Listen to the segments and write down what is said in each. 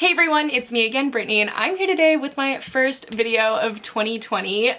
Hey everyone, it's me again, Brittany, and I'm here today with my first video of 2020.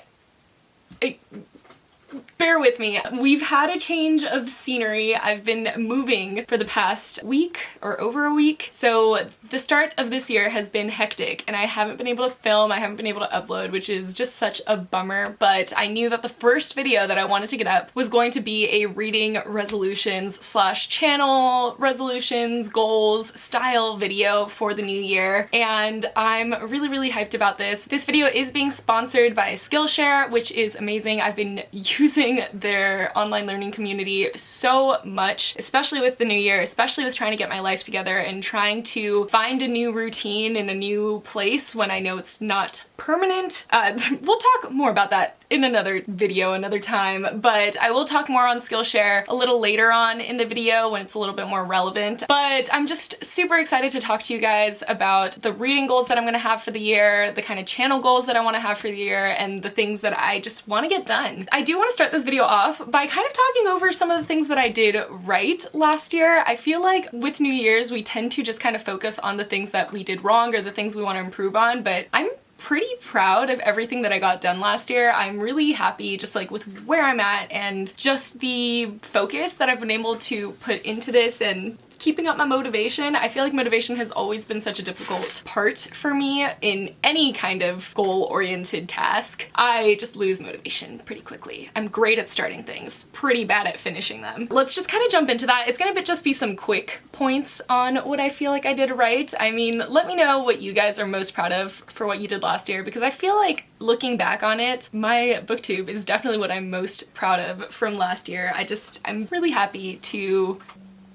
Bear with me. We've had a change of scenery. I've been moving for the past week or over a week. So the start of this year has been hectic and I haven't been able to film, I haven't been able to upload, which is just such a bummer. But I knew that the first video that I wanted to get up was going to be a reading resolutions / channel resolutions, goals, style video for the new year. And I'm really hyped about this. This video is being sponsored by Skillshare, which is amazing. I've been using their online learning community so much, especially with the new year, especially with trying to get my life together and trying to find a new routine in a new place when I know it's not permanent. We'll talk more about that in another video another time, but I will talk more on Skillshare a little later on in the video when it's a little bit more relevant. But I'm just super excited to talk to you guys about the reading goals that I'm gonna have for the year, the kind of channel goals that I want to have for the year, and the things that I just want to get done. I do want to start this video off by kind of talking over some of the things that I did right last year. I feel like with New Year's we tend to just kind of focus on the things that we did wrong or the things we want to improve on, but I'm pretty proud of everything that I got done last year. I'm really happy just like with where I'm at and just the focus that I've been able to put into this and keeping up my motivation. I feel like motivation has always been such a difficult part for me in any kind of goal-oriented task. I just lose motivation pretty quickly. I'm great at starting things, pretty bad at finishing them. Let's just kind of jump into that. It's gonna just be some quick points on what I feel like I did right. I mean, let me know what you guys are most proud of for what you did last year, because I feel like looking back on it, my booktube is definitely what I'm most proud of from last year. I'm really happy to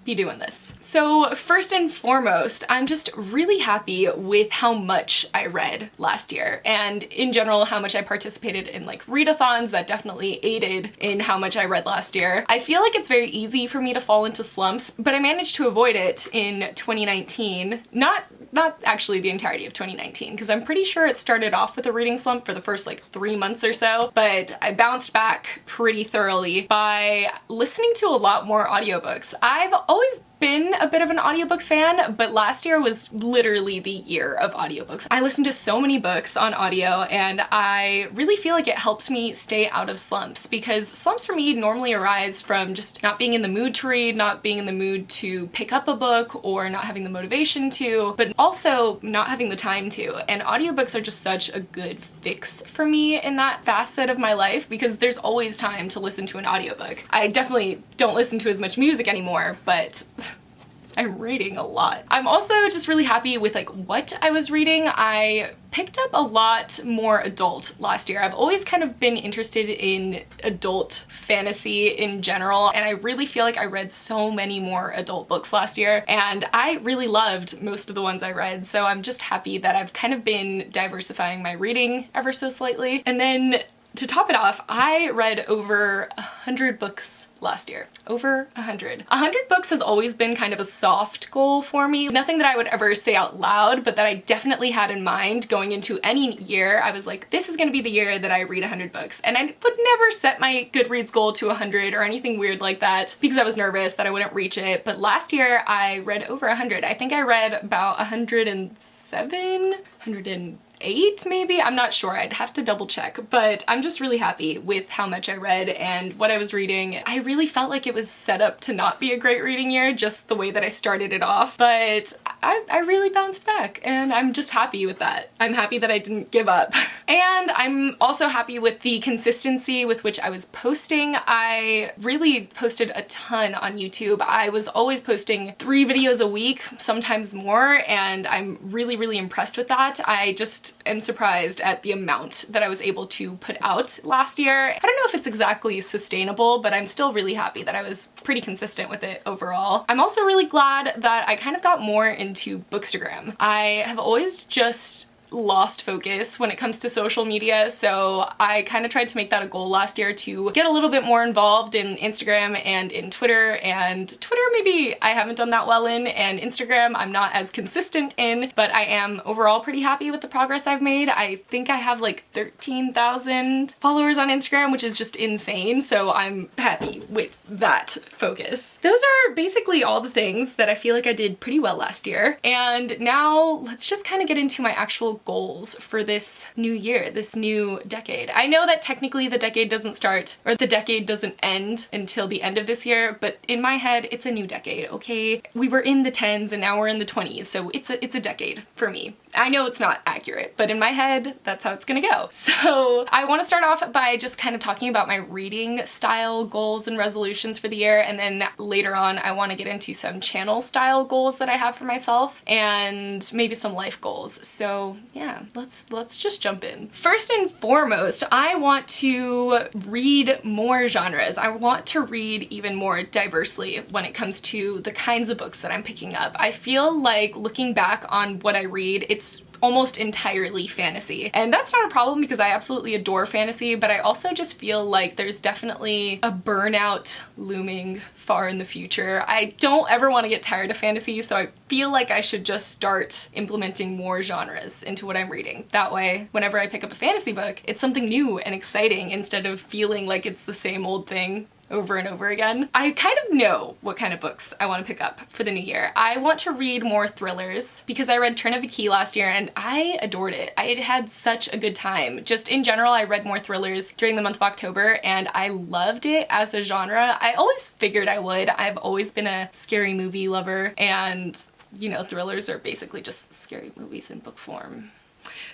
be doing this. So first and foremost, I'm just really happy with how much I read last year, and in general how much I participated in like readathons. That definitely aided in how much I read last year. I feel like it's very easy for me to fall into slumps, but I managed to avoid it in 2019. Not actually the entirety of 2019, because I'm pretty sure it started off with a reading slump for the first like 3 months or so, but I bounced back pretty thoroughly by listening to a lot more audiobooks. I've always been a bit of an audiobook fan, but last year was literally the year of audiobooks. I listened to so many books on audio and I really feel like it helps me stay out of slumps, because slumps for me normally arise from just not being in the mood to read, not being in the mood to pick up a book, or not having the motivation to, but also not having the time to. And audiobooks are just such a good fix for me in that facet of my life, because there's always time to listen to an audiobook. I definitely don't listen to as much music anymore, but I'm reading a lot. I'm also just really happy with like what I was reading. I picked up a lot more adult last year. I've always kind of been interested in adult fantasy in general, and I really feel like I read so many more adult books last year, and I really loved most of the ones I read, so I'm just happy that I've kind of been diversifying my reading ever so slightly. And then to top it off, I read over 100 books last year. Over 100. 100 books has always been kind of a soft goal for me. Nothing that I would ever say out loud, but that I definitely had in mind going into any year. I was like, this is gonna be the year that I read 100 books. And I would never set my Goodreads goal to 100 or anything weird like that, because I was nervous that I wouldn't reach it. But last year I read over 100. I think I read about 107, 108 maybe? I'm not sure, I'd have to double check, but I'm just really happy with how much I read and what I was reading. I really felt like it was set up to not be a great reading year, just the way that I started it off, but I really bounced back and I'm just happy with that. I'm happy that I didn't give up. And I'm also happy with the consistency with which I was posting. I really posted a ton on YouTube. I was always posting 3 videos a week, sometimes more, and I'm really impressed with that. I just am surprised at the amount that I was able to put out last year. I don't know if it's exactly sustainable, but I'm still really happy that I was pretty consistent with it overall. I'm also really glad that I kind of got more into Bookstagram. I have always just lost focus when it comes to social media, so I kind of tried to make that a goal last year to get a little bit more involved in Instagram and in Twitter, and Twitter maybe I haven't done that well in, and Instagram I'm not as consistent in, but I am overall pretty happy with the progress I've made. I think I have like 13,000 followers on Instagram, which is just insane, so I'm happy with that focus. Those are basically all the things that I feel like I did pretty well last year, and now let's just kind of get into my actual goals for this new year, this new decade. I know that technically the decade doesn't start, or the decade doesn't end until the end of this year, but in my head it's a new decade, okay? We were in the 10s and now we're in the 20s, so it's a decade for me. I know it's not accurate, but in my head, that's how it's gonna go. So I want to start off by just kind of talking about my reading style goals and resolutions for the year, and then later on I want to get into some channel style goals that I have for myself, and maybe some life goals. So yeah, let's just jump in. First and foremost, I want to read more genres. I want to read even more diversely when it comes to the kinds of books that I'm picking up. I feel like looking back on what I read, it's almost entirely fantasy. And that's not a problem because I absolutely adore fantasy, but I also just feel like there's definitely a burnout looming far in the future. I don't ever want to get tired of fantasy, so I feel like I should just start implementing more genres into what I'm reading. That way, whenever I pick up a fantasy book, it's something new and exciting instead of feeling like it's the same old thing over and over again. I kind of know what kind of books I want to pick up for the new year. I want to read more thrillers because I read Turn of the Key last year and I adored it. I had such a good time. Just in general, I read more thrillers during the month of October and I loved it as a genre. I always figured I would. I've always been a scary movie lover, and you know, thrillers are basically just scary movies in book form.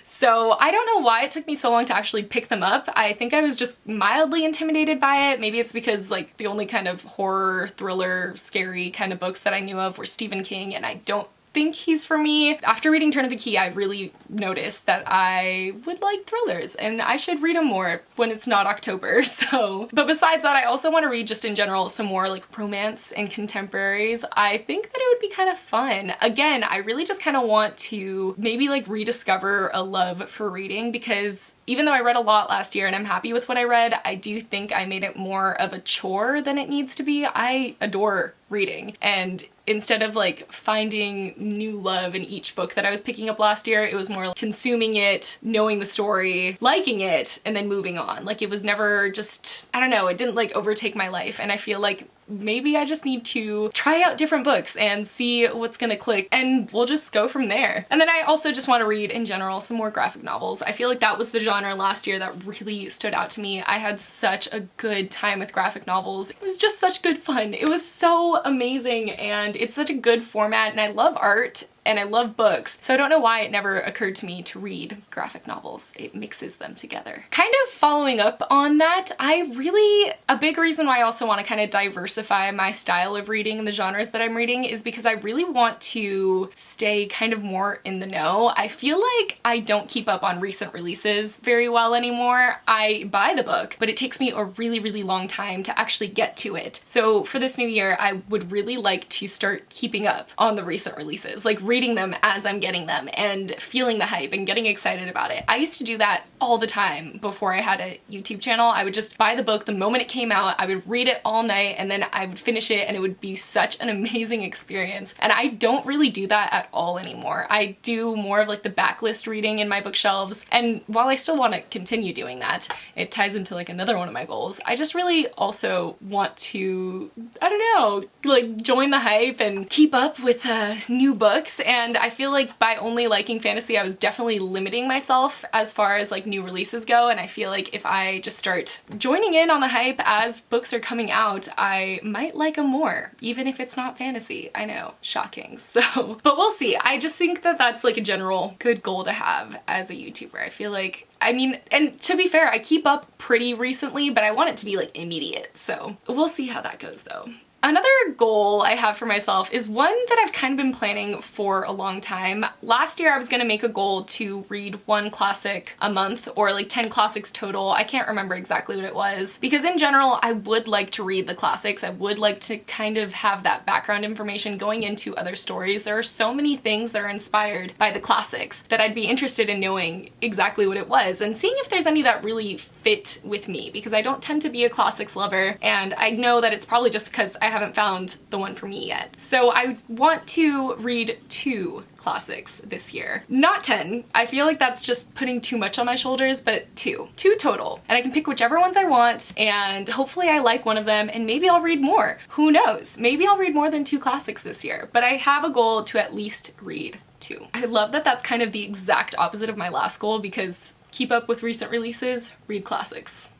So I don't know why it took me so long to actually pick them up. I think I was just mildly intimidated by it. Maybe it's because like the only kind of horror, thriller, scary kind of books that I knew of were Stephen King, and I don't think he's for me. After reading Turn of the Key, I really noticed that I would like thrillers and I should read them more when it's not October, so. But besides that, I also want to read just in general some more like romance and contemporaries. I think that it would be kind of fun. Again, I really just kind of want to maybe like rediscover a love for reading, because even though I read a lot last year and I'm happy with what I read, I do think I made it more of a chore than it needs to be. I adore reading, and instead of like finding new love in each book that I was picking up last year, it was more like consuming it, knowing the story, liking it, and then moving on. Like it was never just, I don't know, it didn't like overtake my life, and I feel like maybe I just need to try out different books and see what's gonna click, and we'll just go from there. And then I also just want to read in general some more graphic novels. I feel like that was the genre last year that really stood out to me. I had such a good time with graphic novels. It was just such good fun. It was so amazing, and it's such a good format, and I love art and I love books, so I don't know why it never occurred to me to read graphic novels. It mixes them together. Kind of following up on that, a big reason why I also want to kind of diversify my style of reading and the genres that I'm reading is because I really want to stay kind of more in the know. I feel like I don't keep up on recent releases very well anymore. I buy the book, but it takes me a really, really long time to actually get to it. So for this new year, I would really like to start keeping up on the recent releases, like reading them as I'm getting them and feeling the hype and getting excited about it. I used to do that all the time before I had a YouTube channel. I would just buy the book the moment it came out, I would read it all night, and then I would finish it, and it would be such an amazing experience. And I don't really do that at all anymore. I do more of like the backlist reading in my bookshelves, and while I still want to continue doing that, it ties into like another one of my goals. I just really also want to, I don't know, like join the hype and keep up with new books. And I feel like by only liking fantasy, I was definitely limiting myself as far as like new releases go, and I feel like if I just start joining in on the hype as books are coming out, I might like them more, even if it's not fantasy. I know, shocking. So, but we'll see. I just think that that's like a general good goal to have as a YouTuber. I feel like, I mean, and to be fair, I keep up pretty recently, but I want it to be like immediate, so we'll see how that goes though. Another goal I have for myself is one that I've kind of been planning for a long time. Last year I was gonna make a goal to read one classic a month, or like 10 classics total. I can't remember exactly what it was, because in general I would like to read the classics. I would like to kind of have that background information going into other stories. There are so many things that are inspired by the classics that I'd be interested in knowing exactly what it was and seeing if there's any that really fit with me, because I don't tend to be a classics lover, and I know that it's probably just because I haven't found the one for me yet. So I want to read 2 classics this year. Not 10. I feel like that's just putting too much on my shoulders, but 2. 2 total. And I can pick whichever ones I want, and hopefully I like one of them, and maybe I'll read more. Who knows? Maybe I'll read more than 2 classics this year, but I have a goal to at least read 2. I love that that's kind of the exact opposite of my last goal, because keep up with recent releases, read classics.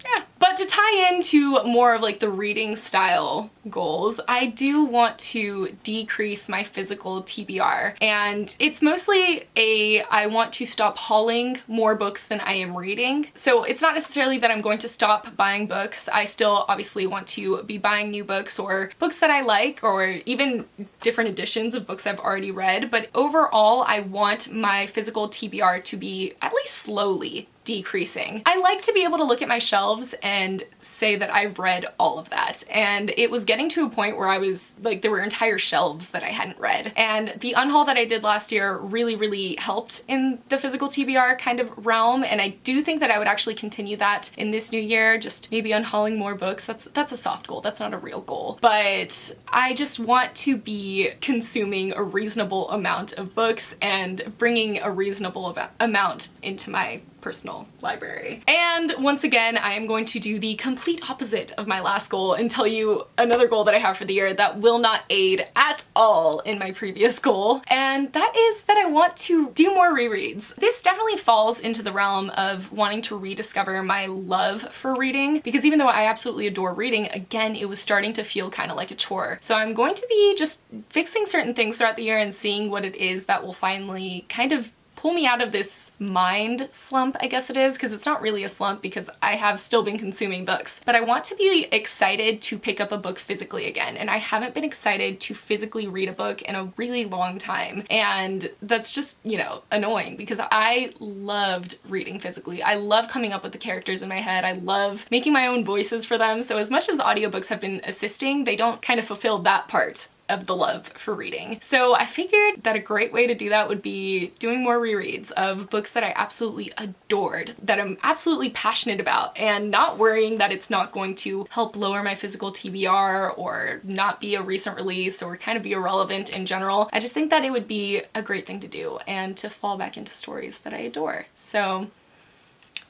Yeah. But to tie into more of like the reading style goals, I do want to decrease my physical TBR, and it's mostly I want to stop hauling more books than I am reading. So it's not necessarily that I'm going to stop buying books. I still obviously want to be buying new books, or books that I like, or even different editions of books I've already read, but overall I want my physical TBR to be at least slowly decreasing. I like to be able to look at my shelves and say that I've read all of that, and it was getting to a point where I was like, there were entire shelves that I hadn't read, and the unhaul that I did last year really helped in the physical TBR kind of realm, and I do think that I would actually continue that in this new year, just maybe unhauling more books. That's a soft goal, that's not a real goal, but I just want to be consuming a reasonable amount of books and bringing a reasonable amount into my personal library. And once again, I am going to do the complete opposite of my last goal and tell you another goal that I have for the year that will not aid at all in my previous goal, and that is that I want to do more rereads. This definitely falls into the realm of wanting to rediscover my love for reading, because even though I absolutely adore reading, again, it was starting to feel kind of like a chore. So I'm going to be just fixing certain things throughout the year and seeing what it is that will finally kind of pull me out of this mind slump, I guess it is, because it's not really a slump because I have still been consuming books. But I want to be excited to pick up a book physically again, and I haven't been excited to physically read a book in a really long time. And that's just, you know, annoying, because I loved reading physically. I love coming up with the characters in my head. I love making my own voices for them. So as much as audiobooks have been assisting, they don't kind of fulfill that part of the love for reading. So I figured that a great way to do that would be doing more rereads of books that I absolutely adored, that I'm absolutely passionate about, and not worrying that it's not going to help lower my physical TBR or not be a recent release or kind of be irrelevant in general. I just think that it would be a great thing to do and to fall back into stories that I adore. So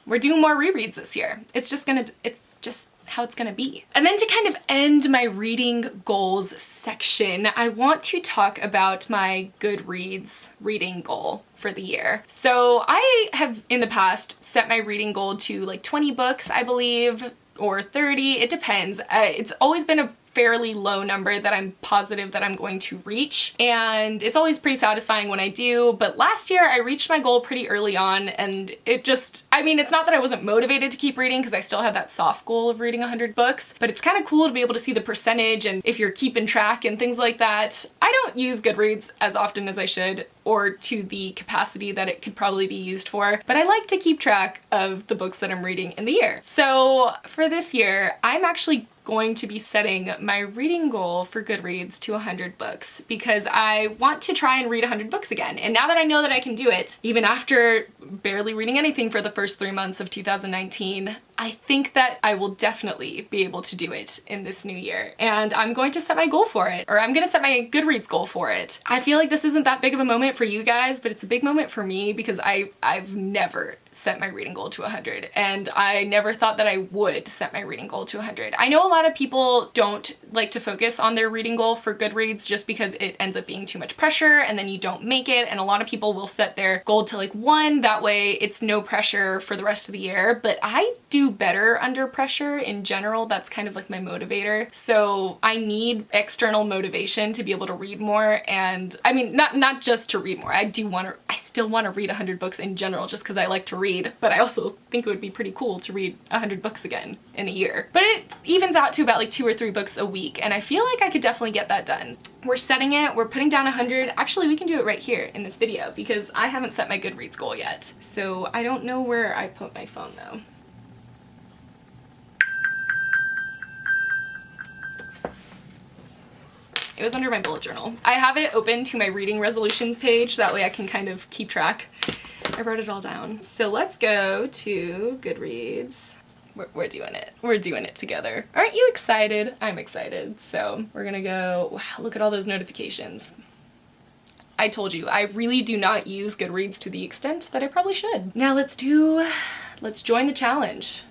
we're doing more rereads this year. It's just how it's gonna be. And then to kind of end my reading goals section, I want to talk about my Goodreads reading goal for the year. So I have in the past set my reading goal to like 20 books, I believe, or 30, it depends. It's always been a fairly low number that I'm positive that I'm going to reach, and it's always pretty satisfying when I do. But last year I reached my goal pretty early on, and it just, I mean, it's not that I wasn't motivated to keep reading, because I still have that soft goal of reading 100 books, but it's kind of cool to be able to see the percentage and if you're keeping track and things like that. I don't use Goodreads as often as I should, or to the capacity that it could probably be used for, but I like to keep track of the books that I'm reading in the year. So for this year, I'm actually going to be setting my reading goal for Goodreads to 100 books, because I want to try and read 100 books again. And now that I know that I can do it, even after barely reading anything for the first 3 months of 2019, I think that I will definitely be able to do it in this new year. And I'm going to set my goal for it, or I'm going to set my Goodreads goal for it. I feel like this isn't that big of a moment for you guys, but it's a big moment for me, because I've never set my reading goal to 100, and I never thought that I would set my reading goal to 100. I know a lot of people don't like to focus on their reading goal for Goodreads just because it ends up being too much pressure and then you don't make it, and a lot of people will set their goal to like 1, that way it's no pressure for the rest of the year. But I do better under pressure in general. That's kind of like my motivator. So I need external motivation to be able to read more, and I mean, not just to read more. I still want to read 100 books in general just because I like to read, but I also think it would be pretty cool to read 100 books again in a year. But it evens out to about like 2 or 3 books a week, and I feel like I could definitely get that done. We're setting it, we're putting down 100. Actually, we can do it right here in this video because I haven't set my Goodreads goal yet. So I don't know where I put my phone though. It was under my bullet journal. I have it open to my reading resolutions page, that way I can kind of keep track. I wrote it all down. So let's go to Goodreads. We're doing it. We're doing it together. Aren't you excited? I'm excited. So we're gonna go, wow, look at all those notifications. I told you, I really do not use Goodreads to the extent that I probably should. Now let's join the challenge.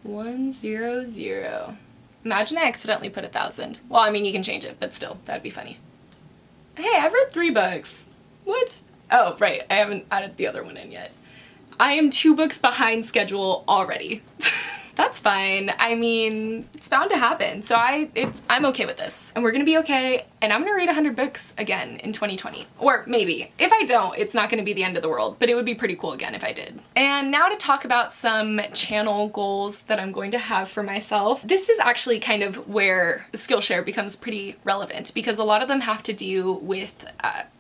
100. Imagine I accidentally put 1,000. Well, I mean, you can change it, but still, that'd be funny. Hey, I've read 3 books. What? Oh, right, I haven't added the other one in yet. I am 2 books behind schedule already. That's fine. I mean, it's bound to happen. So I'm okay with this. And we're gonna be okay, and I'm gonna read 100 books again in 2020. Or maybe. If I don't, it's not gonna be the end of the world, but it would be pretty cool again if I did. And now to talk about some channel goals that I'm going to have for myself. This is actually kind of where Skillshare becomes pretty relevant because a lot of them have to do with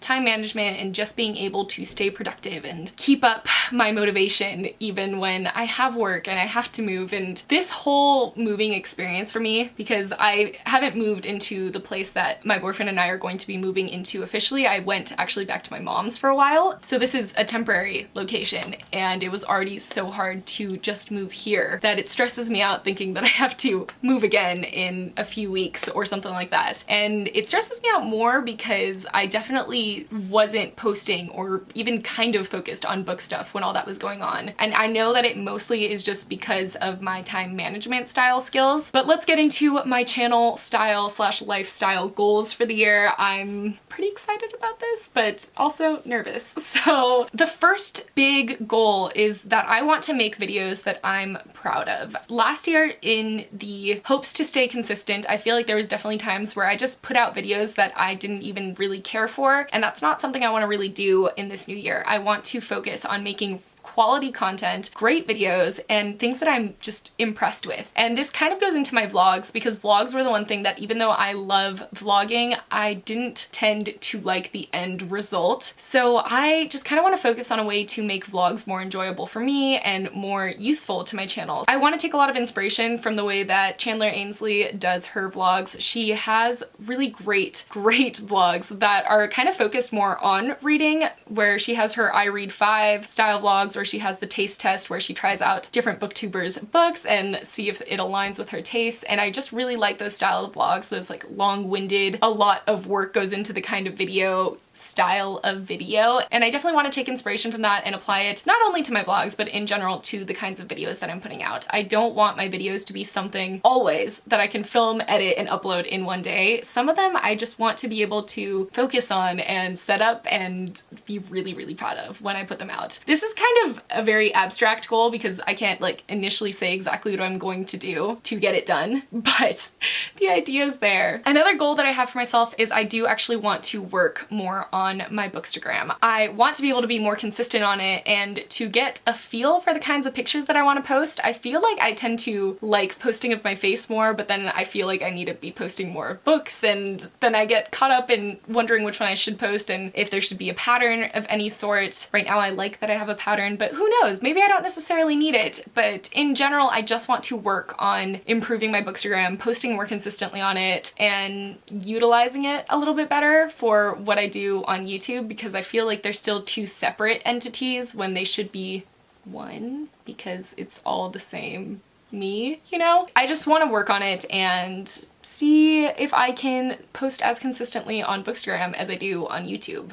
time management and just being able to stay productive and keep up my motivation even when I have work and I have to move. And this whole moving experience for me, because I haven't moved into the place that my boyfriend and I are going to be moving into officially. I went actually back to my mom's for a while. So this is a temporary location, and it was already so hard to just move here that it stresses me out thinking that I have to move again in a few weeks or something like that. And it stresses me out more because I definitely wasn't posting or even kind of focused on book stuff when all that was going on. And I know that it mostly is just because of my time management style skills, but let's get into my channel style / lifestyle goals for the year. I'm pretty excited about this, but also nervous. So the first big goal is that I want to make videos that I'm proud of. Last year, in the hopes to stay consistent, I feel like there was definitely times where I just put out videos that I didn't even really care for, and that's not something I want to really do in this new year. I want to focus on making quality content, great videos, and things that I'm just impressed with. And this kind of goes into my vlogs because vlogs were the one thing that, even though I love vlogging, I didn't tend to like the end result. So I just kind of want to focus on a way to make vlogs more enjoyable for me and more useful to my channel. I want to take a lot of inspiration from the way that Chandler Ainsley does her vlogs. She has really great vlogs that are kind of focused more on reading, where she has her I Read 5 style vlogs, or she has the taste test where she tries out different booktubers' books and see if it aligns with her tastes. And I just really like those style of vlogs, those like long-winded, a lot of work goes into the kind of video style of video. And I definitely want to take inspiration from that and apply it not only to my vlogs, but in general to the kinds of videos that I'm putting out. I don't want my videos to be something always that I can film, edit, and upload in one day. Some of them I just want to be able to focus on and set up and be really, really proud of when I put them out. This is kind of a very abstract goal because I can't like initially say exactly what I'm going to do to get it done, but the idea is there. Another goal that I have for myself is I do actually want to work more on my Bookstagram. I want to be able to be more consistent on it and to get a feel for the kinds of pictures that I want to post. I feel like I tend to like posting of my face more, but then I feel like I need to be posting more of books, and then I get caught up in wondering which one I should post and if there should be a pattern of any sort. Right now I like that I have a pattern, but who knows? Maybe I don't necessarily need it. But in general, I just want to work on improving my Bookstagram, posting more consistently on it, and utilizing it a little bit better for what I do on YouTube, because I feel like they're still 2 separate entities when they should be one, because it's all the same me, you know? I just want to work on it and see if I can post as consistently on Bookstagram as I do on YouTube.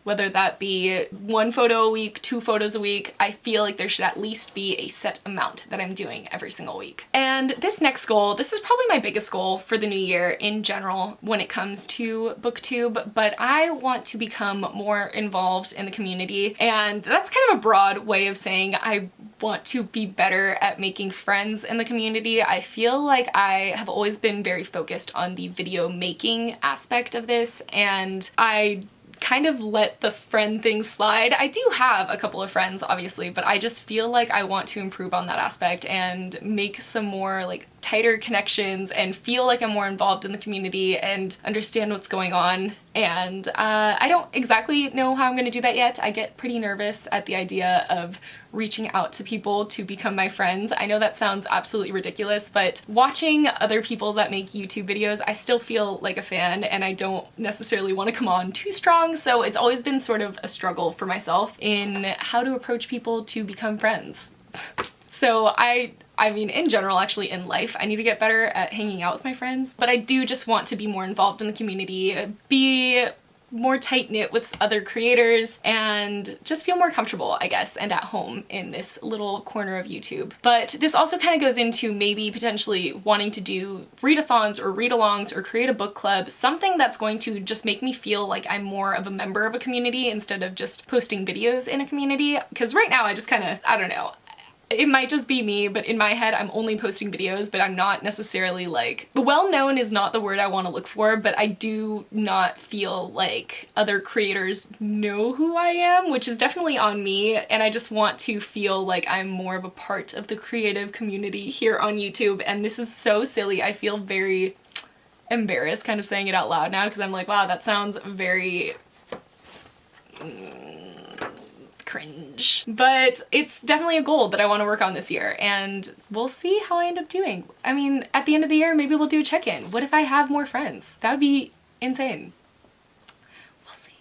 Whether that be 1 photo a week, 2 photos a week, I feel like there should at least be a set amount that I'm doing every single week. And this next goal, this is probably my biggest goal for the new year in general when it comes to BookTube, but I want to become more involved in the community. And that's kind of a broad way of saying I want to be better at making friends in the community. I feel like I have always been very focused on the video making aspect of this, and I kind of let the friend thing slide. I do have a couple of friends, obviously, but I just feel like I want to improve on that aspect and make some more like tighter connections and feel like I'm more involved in the community and understand what's going on. And I don't exactly know how I'm going to do that yet. I get pretty nervous at the idea of reaching out to people to become my friends. I know that sounds absolutely ridiculous, but watching other people that make YouTube videos, I still feel like a fan, and I don't necessarily want to come on too strong, so it's always been sort of a struggle for myself in how to approach people to become friends. So I mean, in general, actually in life, I need to get better at hanging out with my friends, but I do just want to be more involved in the community, be more tight-knit with other creators, and just feel more comfortable, I guess, and at home in this little corner of YouTube. But this also kind of goes into maybe potentially wanting to do readathons or read-alongs or create a book club, something that's going to just make me feel like I'm more of a member of a community instead of just posting videos in a community. Because right now I just kind of, I don't know, it might just be me, but in my head I'm only posting videos, but I'm not necessarily like, well-known is not the word I want to look for, but I do not feel like other creators know who I am, which is definitely on me, and I just want to feel like I'm more of a part of the creative community here on YouTube. And this is so silly. I feel very embarrassed kind of saying it out loud now, because I'm like, wow, that sounds very cringe. But it's definitely a goal that I want to work on this year, and we'll see how I end up doing. I mean, at the end of the year, maybe we'll do a check-in. What if I have more friends? That would be insane. We'll see.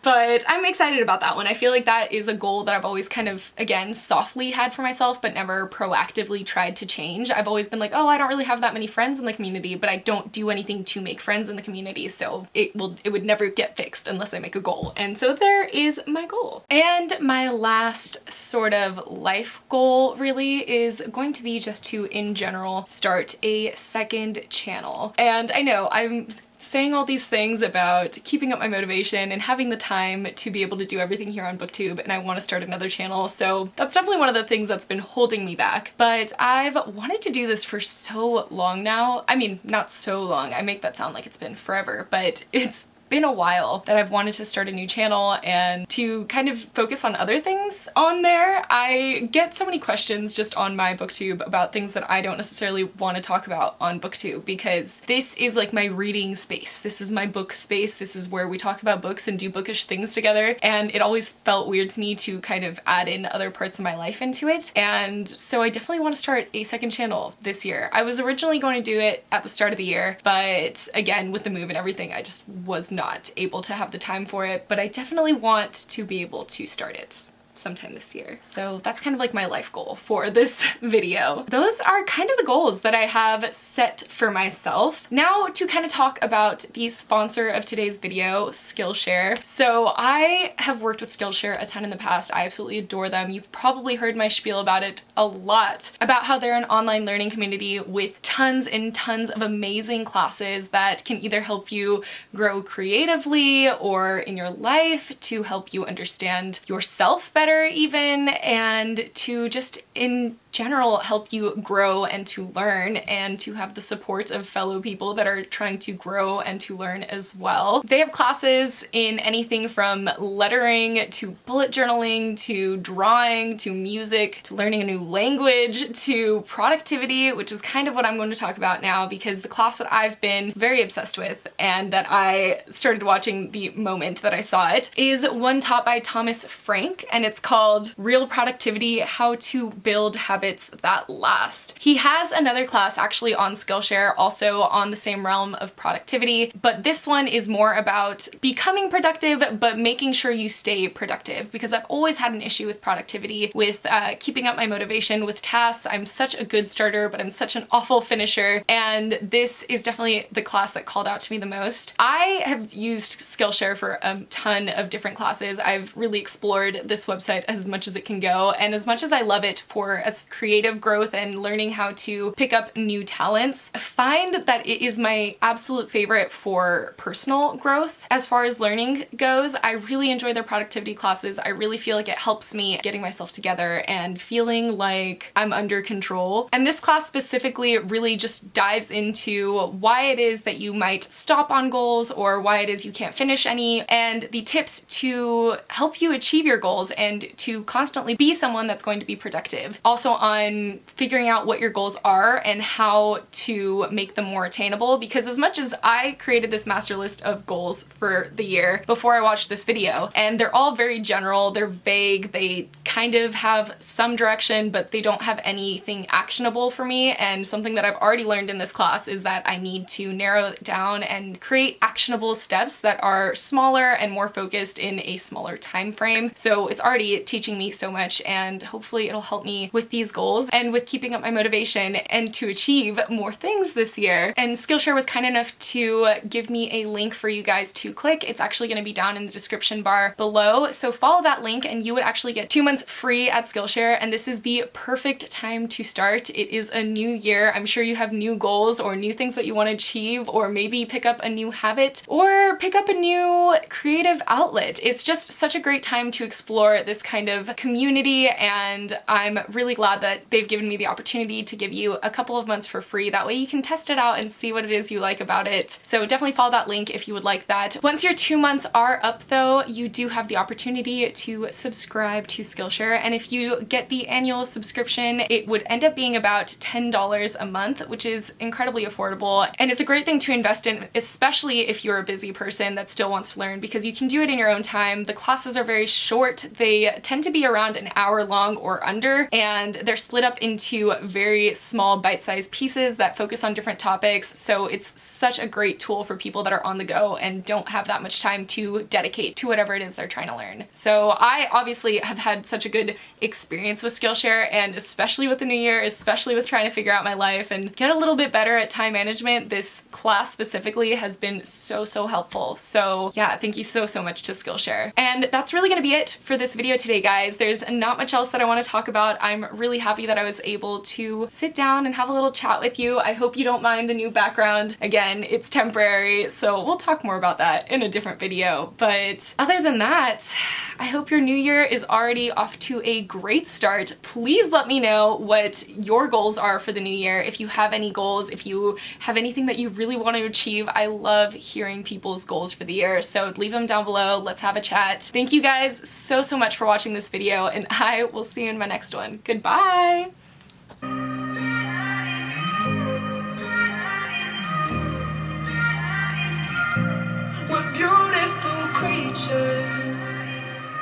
But I'm excited about that one. I feel like that is a goal that I've always kind of, again, softly had for myself, but never proactively tried to change. I've always been like, oh, I don't really have that many friends in the community, but I don't do anything to make friends in the community, so it would never get fixed unless I make a goal. And so there is my goal. And my last sort of life goal really is going to be just to, in general, start a second channel. And I know I'm saying all these things about keeping up my motivation and having the time to be able to do everything here on BookTube, and I want to start another channel, so that's definitely one of the things that's been holding me back. But I've wanted to do this for so long now. I mean, not so long, I make that sound like it's been forever, but it's been a while that I've wanted to start a new channel and to kind of focus on other things on there. I get so many questions just on my BookTube about things that I don't necessarily want to talk about on BookTube, because this is like my reading space. This is my book space. This is where we talk about books and do bookish things together, and it always felt weird to me to kind of add in other parts of my life into it. And so I definitely want to start a second channel this year. I was originally going to do it at the start of the year, but again, with the move and everything, I just was not able to have the time for it, but I definitely want to be able to start it sometime this year. So that's kind of like my life goal for this video. Those are kind of the goals that I have set for myself. Now to kind of talk about the sponsor of today's video, Skillshare. So I have worked with Skillshare a ton in the past. I absolutely adore them. You've probably heard my spiel about it a lot, about how they're an online learning community with tons and tons of amazing classes that can either help you grow creatively or in your life, to help you understand yourself better even, and to just in general help you grow and to learn, and to have the support of fellow people that are trying to grow and to learn as well. They have classes in anything from lettering to bullet journaling to drawing to music to learning a new language to productivity, which is kind of what I'm going to talk about now, because the class that I've been very obsessed with and that I started watching the moment that I saw it is one taught by Thomas Frank, and it's called Real Productivity: How to Build Habits That Last. He has another class actually on Skillshare, also on the same realm of productivity, but this one is more about becoming productive but making sure you stay productive, because I've always had an issue with productivity, with keeping up my motivation with tasks. I'm such a good starter, but I'm such an awful finisher, and this is definitely the class that called out to me the most. I have used Skillshare for a ton of different classes. I've really explored this website website as much as it can go. And as much as I love it for as creative growth and learning how to pick up new talents, I find that it is my absolute favorite for personal growth. As far as learning goes, I really enjoy their productivity classes. I really feel like it helps me getting myself together and feeling like I'm under control. And this class specifically really just dives into why it is that you might stop on goals or why it is you can't finish any, and the tips to help you achieve your goals and to constantly be someone that's going to be productive. Also on figuring out what your goals are and how to make them more attainable, because as much as I created this master list of goals for the year before I watched this video, and they're all very general, they're vague, they kind of have some direction, but they don't have anything actionable for me. And something that I've already learned in this class is that I need to narrow it down and create actionable steps that are smaller and more focused in a smaller time frame. So it's already teaching me so much, and hopefully it'll help me with these goals and with keeping up my motivation and to achieve more things this year. And Skillshare was kind enough to give me a link for you guys to click. It's actually going to be down in the description bar below. So follow that link and you would actually get 2 months free at Skillshare. And this is the perfect time to start. It is a new year. I'm sure you have new goals or new things that you want to achieve, or maybe pick up a new habit or pick up a new creative outlet. It's just such a great time to explore this kind of community, and I'm really glad that they've given me the opportunity to give you a couple of months for free. That way you can test it out and see what it is you like about it. So definitely follow that link if you would like that. Once your 2 months are up though, you do have the opportunity to subscribe to Skillshare, and if you get the annual subscription, it would end up being about $10 a month, which is incredibly affordable, and it's a great thing to invest in, especially if you're a busy person that still wants to learn, because you can do it in your own time. The classes are very short. They tend to be around an hour long or under, and they're split up into very small bite-sized pieces that focus on different topics. So it's such a great tool for people that are on the go and don't have that much time to dedicate to whatever it is they're trying to learn. So I obviously have had such a good experience with Skillshare, and especially with the new year, especially with trying to figure out my life and get a little bit better at time management, this class specifically has been so helpful. So yeah, thank you so much to Skillshare. And that's really gonna be it for this video today, guys. There's not much else that I want to talk about. I'm really happy that I was able to sit down and have a little chat with you. I hope you don't mind the new background. Again, it's temporary, so we'll talk more about that in a different video. But other than that, I hope your new year is already off to a great start. Please let me know what your goals are for the new year. If you have any goals, if you have anything that you really want to achieve, I love hearing people's goals for the year. So leave them down below. Let's have a chat. Thank you guys so much for watching this video, and I will see you in my next one. Goodbye!